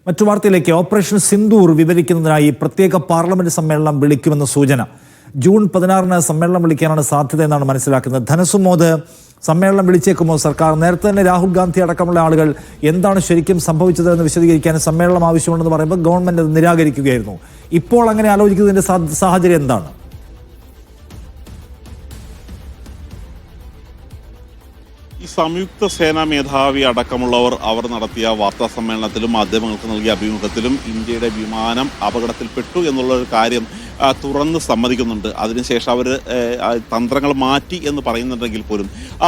മറ്റു വാർത്തയിലേക്ക്. ഓപ്പറേഷൻ സിന്ദൂർ വിവരിക്കുന്നതിനായി പ്രത്യേക പാർലമെന്റ് സമ്മേളനം വിളിക്കുമെന്ന സൂചന. ജൂൺ 16 സമ്മേളനം വിളിക്കാനാണ് സാധ്യതയെന്നാണ് മനസ്സിലാക്കുന്നത്. ധനസുമോദ് സമ്മേളനം വിളിച്ചേക്കുമോ സർക്കാർ? നേരത്തെ തന്നെ രാഹുൽ ഗാന്ധി അടക്കമുള്ള ആളുകൾ എന്താണ് ശരിക്കും സംഭവിച്ചതെന്ന് വിശദീകരിക്കാൻ സമ്മേളനം ആവശ്യമുണ്ടെന്ന് പറയുമ്പോൾ ഗവൺമെന്റ് അത് നിരാകരിക്കുകയായിരുന്നു. ഇപ്പോൾ അങ്ങനെ ആലോചിക്കുന്നതിന്റെ സാഹചര്യം എന്താണ്? ഈ സംയുക്ത സേനാ മേധാവി അടക്കമുള്ളവർ നടത്തിയ വാർത്താ സമ്മേളനത്തിലും മാധ്യമങ്ങൾക്ക് നൽകിയ അഭിമുഖത്തിലും ഇന്ത്യയുടെ വിമാനം അപകടത്തിൽപ്പെട്ടു എന്നുള്ളൊരു കാര്യം തുറന്ന് സമ്മതിക്കുന്നുണ്ട്. അതിനുശേഷം അവർ തന്ത്രങ്ങൾ മാറ്റി എന്ന് പറയുന്നുണ്ടെങ്കിൽ പോലും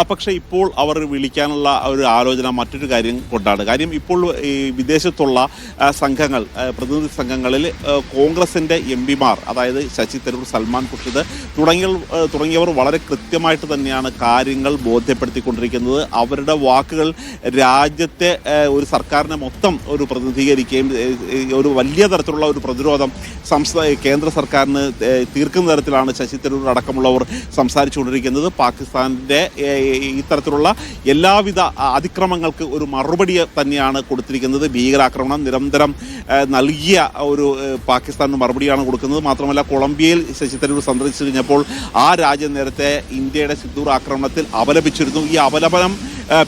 പക്ഷേ ഇപ്പോൾ അവർ വിളിക്കാനുള്ള ഒരു ആലോചന മറ്റൊരു കാര്യം കൊണ്ടാണ്. കാര്യം ഇപ്പോൾ ഈ വിദേശത്തുള്ള സംഘങ്ങൾ, പ്രതിനിധി സംഘങ്ങളിൽ കോൺഗ്രസിൻ്റെ എംപിമാർ, അതായത് ശശി തരൂർ, സൽമാൻ ഖുർഷിദ് തുടങ്ങിയവർ വളരെ കൃത്യമായിട്ട് തന്നെയാണ് കാര്യങ്ങൾ ബോധ്യപ്പെടുത്തിക്കൊണ്ടിരിക്കുന്നത്. അവരുടെ വാക്കുകൾ രാജ്യത്തെ ഒരു സർക്കാരിനെ മൊത്തം ഒരു പ്രതിനിധീകരിക്കുകയും ഒരു വലിയ തരത്തിലുള്ള ഒരു പ്രതിരോധം കേന്ദ്ര സർക്കാരിന് തീർക്കുന്ന തരത്തിലാണ് ശശി തരൂർ അടക്കമുള്ളവർ സംസാരിച്ചുകൊണ്ടിരിക്കുന്നത്. പാകിസ്ഥാൻ്റെ ഇത്തരത്തിലുള്ള എല്ലാവിധ അതിക്രമങ്ങൾക്ക് ഒരു മറുപടി തന്നെയാണ് കൊടുത്തിരിക്കുന്നത്. ഭീകരാക്രമണം നിരന്തരം നൽകിയ ഒരു പാകിസ്ഥാന് മറുപടിയാണ് കൊടുക്കുന്നത്. മാത്രമല്ല, കൊളംബിയയിൽ ശശി തരൂർ സന്ദർശിച്ചു കഴിഞ്ഞപ്പോൾ ആ രാജ്യം നേരത്തെ ഇന്ത്യയുടെ സിന്ദൂർ ആക്രമണത്തിൽ അപലപിച്ചിരുന്നു. ഈ അപലപനം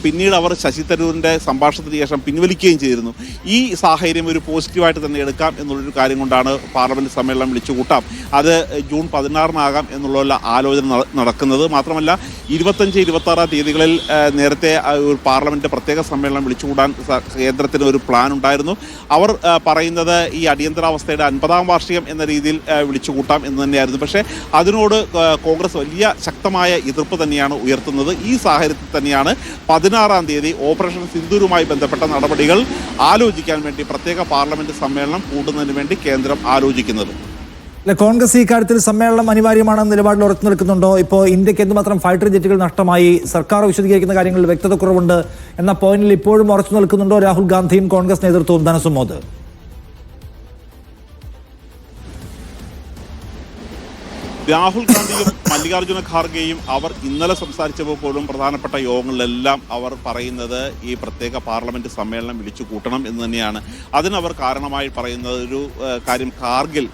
പിന്നീട് അവർ ശശി തരൂരിൻ്റെ സംഭാഷണത്തിന് ശേഷം പിൻവലിക്കുകയും ചെയ്തിരുന്നു. ഈ സാഹചര്യം ഒരു പോസിറ്റീവായിട്ട് തന്നെ എടുക്കാം എന്നുള്ളൊരു കാര്യം കൊണ്ടാണ് പാർലമെൻറ്റ് സമ്മേളനം വിളിച്ചു കൂട്ടാം. അത് ജൂൺ 16 എന്നുള്ള ആലോചന നടക്കുന്നത്. മാത്രമല്ല, 25-26 തീയതികളിൽ നേരത്തെ ഒരു പാർലമെൻറ്റ് പ്രത്യേക സമ്മേളനം വിളിച്ചുകൂടാൻ കേന്ദ്രത്തിന് ഒരു പ്ലാൻ ഉണ്ടായിരുന്നു. അവർ പറയുന്നത് ഈ അടിയന്തരാവസ്ഥയുടെ 50ാം വാർഷികം എന്ന രീതിയിൽ വിളിച്ചുകൂട്ടാം എന്ന് തന്നെയായിരുന്നു. പക്ഷേ അതിനോട് കോൺഗ്രസ് വലിയ ശക്തമായ എതിർപ്പ് തന്നെയാണ് ഉയർത്തുന്നത്. ഈ സാഹചര്യത്തിൽ തന്നെയാണ് 16 തീയതി ഓപ്പറേഷൻ സിന്ദൂരുമായി ബന്ധപ്പെട്ട നടപടികൾ ആലോചിക്കാൻ വേണ്ടി പ്രത്യേക പാർലമെന്റ് സമ്മേളനം കൂട്ടുന്നതിന് വേണ്ടി കേന്ദ്രം ആലോചിക്കുന്നത്. കോൺഗ്രസ് ഈ കാര്യത്തിൽ സമ്മേളനം അനിവാര്യമാണെന്ന നിലപാടിൽ ഉറച്ചു നിൽക്കുന്നുണ്ടോ? ഇപ്പോൾ ഇന്ത്യക്ക് എന്തുമാത്രം ഫൈറ്റർ ജെറ്റുകൾ നഷ്ടമായി, സർക്കാർ വിശദീകരിക്കുന്ന കാര്യങ്ങളിൽ വ്യക്തത കുറവുണ്ട് എന്ന പോയിന്റിൽ ഇപ്പോഴും ഉറച്ചു നിൽക്കുന്നുണ്ടോ രാഹുൽ ഗാന്ധിയും കോൺഗ്രസ് നേതൃത്വവും? ധനസുമോദ്, രാഹുൽ ഗാന്ധിയും മല്ലികാർജ്ജുന ഖാർഗെയും അവർ ഇന്നലെ സംസാരിച്ചപ്പോൾ പോലും പ്രധാനപ്പെട്ട യോഗങ്ങളിലെല്ലാം അവർ പറയുന്നത് ഈ പ്രത്യേക പാർലമെന്റ് സമ്മേളനം വിളിച്ചു കൂട്ടണം എന്ന് തന്നെയാണ്. അതിനവർ കാരണമായി പറയുന്നത് ഒരു കാര്യം, കാർഗിൽ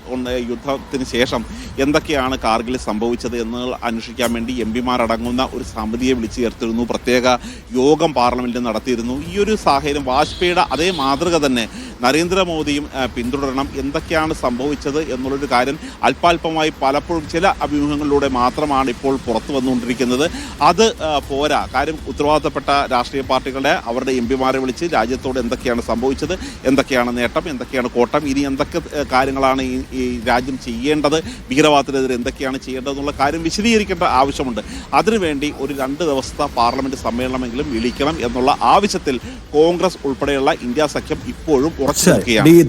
യുദ്ധത്തിന് ശേഷം എന്തൊക്കെയാണ് കാർഗിൽ സംഭവിച്ചത് എന്ന് അന്വേഷിക്കാൻ വേണ്ടി എംപിമാരടങ്ങുന്ന ഒരു സമിതിയെ വിളിച്ചു ചേർത്തിരുന്നു. പ്രത്യേക യോഗം പാർലമെന്റിൽ നടത്തിയിരുന്നു. ഈ ഒരു സാഹചര്യം വാജ്പേയിയുടെ അതേ മാതൃക തന്നെ നരേന്ദ്രമോദിയും പിന്തുടരണം. എന്തൊക്കെയാണ് സംഭവിച്ചത് എന്നുള്ളൊരു കാര്യം അല്പാൽപമായി പലപ്പോഴും ചില അഭിമുഖങ്ങളിലൂടെ മാത്രമാണ് ഇപ്പോൾ പുറത്തു വന്നുകൊണ്ടിരിക്കുന്നത്. അത് പോരാ. കാര്യം, ഉത്തരവാദിത്തപ്പെട്ട രാഷ്ട്രീയ പാർട്ടികളുടെ അവരുടെ എംപിമാരെ വിളിച്ച് രാജ്യത്തോട് എന്തൊക്കെയാണ് സംഭവിച്ചത്, എന്തൊക്കെയാണ് നേട്ടം, എന്തൊക്കെയാണ് കോട്ടം, ഇനി എന്തൊക്കെ കാര്യങ്ങളാണ് ഈ രാജ്യം ചെയ്യേണ്ടത്, ഭീകരവാദത്തിനെതിരെ എന്തൊക്കെയാണ് ചെയ്യേണ്ടതെന്നുള്ള കാര്യം വിശദീകരിക്കേണ്ട ആവശ്യമുണ്ട്. അതിനുവേണ്ടി ഒരു 2 ദിവസത്തെ പാർലമെന്റ് സമ്മേളനമെങ്കിലും വിളിക്കണം എന്നുള്ള ആവശ്യത്തിൽ കോൺഗ്രസ് ഉൾപ്പെടെയുള്ള ഇന്ത്യ സഖ്യം ഇപ്പോഴും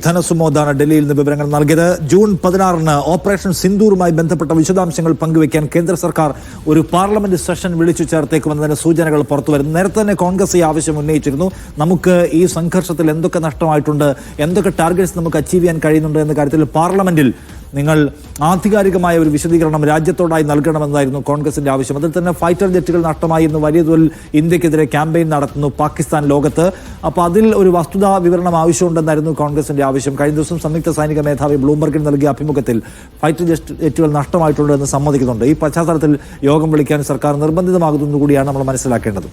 ധനസുമോദാണ് ഡൽഹിയിൽ നിന്ന് വിവരങ്ങൾ നൽകിയത്. ജൂൺ 16 ഓപ്പറേഷൻ സിന്ദൂറുമായി ബന്ധപ്പെട്ട വിശദാംശങ്ങൾ പങ്കുവയ്ക്കാൻ കേന്ദ്ര സർക്കാർ ഒരു പാർലമെന്റ് സെഷൻ വിളിച്ചു ചേർത്തേക്കുമെന്നതിന്റെ സൂചനകൾ പുറത്തുവരുന്നു. നേരത്തെ തന്നെ കോൺഗ്രസ് ഈ ആവശ്യം ഉന്നയിച്ചിരുന്നു. നമുക്ക് ഈ സംഘർഷത്തിൽ എന്തൊക്കെ നഷ്ടമായിട്ടുണ്ട്, എന്തൊക്കെ ടാർഗറ്റ്സ് നമുക്ക് അച്ചീവ് ചെയ്യാൻ കഴിയുന്നുണ്ട് എന്ന കാര്യത്തിൽ പാർലമെന്റിൽ നിങ്ങൾ ആധികാരികമായ ഒരു വിശദീകരണം രാജ്യത്തോടായി നൽകണമെന്നായിരുന്നു കോൺഗ്രസിന്റെ ആവശ്യം. അതിൽ തന്നെ ഫൈറ്റർ ജെറ്റുകൾ നഷ്ടമായി എന്ന് വലിയ തോതിൽ ഇന്ത്യക്കെതിരെ ക്യാമ്പയിൻ നടത്തുന്നു പാകിസ്ഥാൻ ലോകത്ത്. അപ്പോൾ അതിൽ ഒരു വസ്തുതാ വിവരണം ആവശ്യമുണ്ടെന്നായിരുന്നു കോൺഗ്രസിന്റെ ആവശ്യം. കഴിഞ്ഞ ദിവസം സംയുക്ത സൈനിക മേധാവി ബ്ലൂംബർഗിന് നൽകിയ അഭിമുഖത്തിൽ ഫൈറ്റർ ജെറ്റുകൾ നഷ്ടമായിട്ടുണ്ട് എന്ന് സമ്മതിക്കുന്നുണ്ട്. ഈ പശ്ചാത്തലത്തിൽ യോഗം വിളിക്കാൻ സർക്കാർ നിർബന്ധിതമാകുന്നു കൂടിയാണ് നമ്മൾ മനസ്സിലാക്കേണ്ടത്.